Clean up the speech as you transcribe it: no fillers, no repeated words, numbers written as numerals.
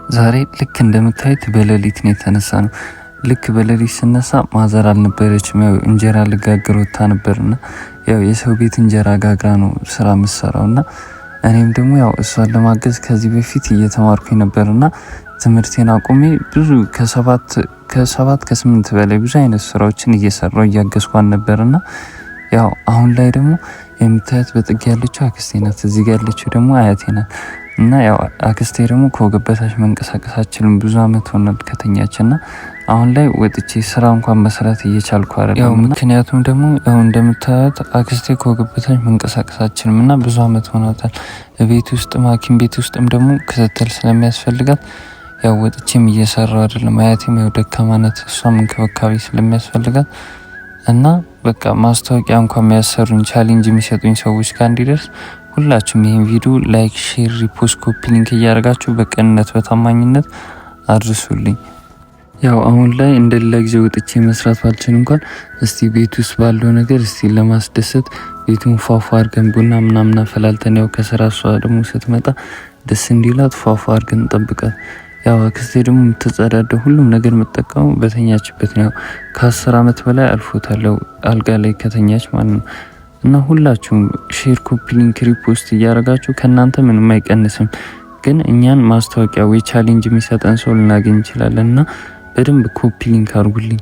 ዛሬ ልክ እንደምታዩት በሌሊት ነው የተነሳነው። ልክ በሌሊት ስነሳ ማዘር አልነበረችም። ያው እንጀራ ልጋግር ወጣ ነበርና ያው የሰው ቤት እንጀራ ጋግራ ነው ስራ የምትሰራውና እኔም ደግሞ ያው እሷን ለማገዝ ከዚህ በፊት እየተማርኩኝ ነበርና ትምህርቴን አቁሜ ብዙ ከ7 በላይ ብዙ አይነት ስራዎችን እየሰራው እያገዝኳን ነበርና ያው አሁን ላይ ደግሞ የምታዩት በጥግ ያለችው አክስቴ ናት። እዚህ ጋር ያለችው ደግሞ አያቴ ናት። እና ያው አክስቴ ደግሞ ከወገብ በታች መንቀሳቀስ አትችልም። ብዙ አመት ሆኗል ከተኛችና አሁን ላይ ወጥቼ ስራ እንኳን መስራት እየቻልኩ አይደለም። ያው ምክንያቱም ደግሞ ያው እንደምታዩት አክስቴ ከወገብ በታች መንቀሳቀስ አትችልም እና ብዙ አመት ሆኗታል። ቤት ውስጥ ሐኪም ቤት ውስጥም ደግሞ ክትትል ስለሚያስፈልጋት ያው ወጥቼም እየሰራው አይደለም። አያቴም ያው ደካማ ናት፣ እሷም እንክብካቤ ስለሚያስፈልጋት እና በቃ ማስታወቂያ እንኳን የሚያሰሩኝ ቻሌንጅ የሚሰጡኝ ሰዎች ጋር እንዲደርስ ሁላችሁም ይሄን ቪዲዮ ላይክ፣ ሼር፣ ሪፖስት፣ ኮፒ ሊንክ እያደረጋችሁ በቅንነት በታማኝነት አድርሱልኝ። ያው አሁን ላይ እንደሌላ ጊዜ ወጥቼ መስራት ባልችል እንኳን እስቲ ቤት ውስጥ ባለው ነገር እስቲ ለማስደሰት ቤቱን ፏፏ አድርገን ቡና ምናምን አፈላልተን ያው ከስራ እሷ ደግሞ ስትመጣ ደስ እንዲላት ፏፏ አድርገን እንጠብቃት። ያው አክስቴ ደግሞ የምትጸዳደው ሁሉም ነገር የምትጠቀመው በተኛችበት ነው። ከ10 አመት በላይ አልፎታል አልጋ ላይ ከተኛች ማለት ነው። እና ሁላችሁም ሼር፣ ኮፒ ሊንክ፣ ሪፖስት እያደረጋችሁ ከናንተ ምንም አይቀንስም፣ ግን እኛን ማስታወቂያ ወይ ቻሌንጅ የሚሰጠን ሰው ልናገኝ እንችላለን እና በደንብ ኮፒ ሊንክ አድርጉልኝ።